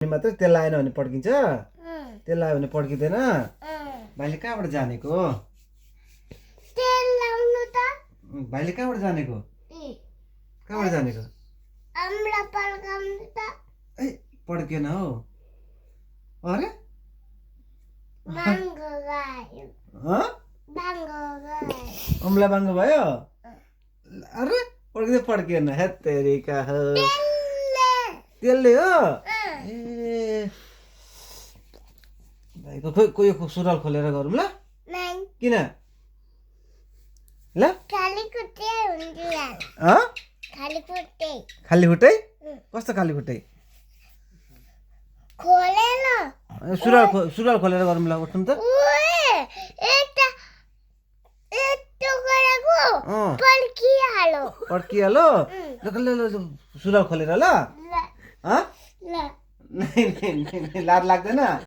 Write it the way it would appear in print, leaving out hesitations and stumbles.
मात्रै तेल आएन भने पड्किन्छ तेल आयो भने पड्किँदैन भाइले कहाँबाट जानेको तेल लाउनु त भाइले कहाँबाट जानेको कहाँबाट जानेको आम्ला पड्काउनु त ए पड्केन हौ अरे बाङ्गो गयो अम्ला बाङ्गो भयो अरे पड्किँदै पड्किएन हेत्तेरिका हो तेलले हो ए भाइको खोइ कोही सुरुवाल खोलेर गरौँ ल किन ल खाली खुट्टे हुन्छ खाली खुट्टे खाली खुट्टै कस्तो खाली खुट्टै खोलेन सुरुवाल खोलेर गरौँ ल उठौँ त पड्किहालो सुरुवाल खोलेर ल लाज लाग्दैन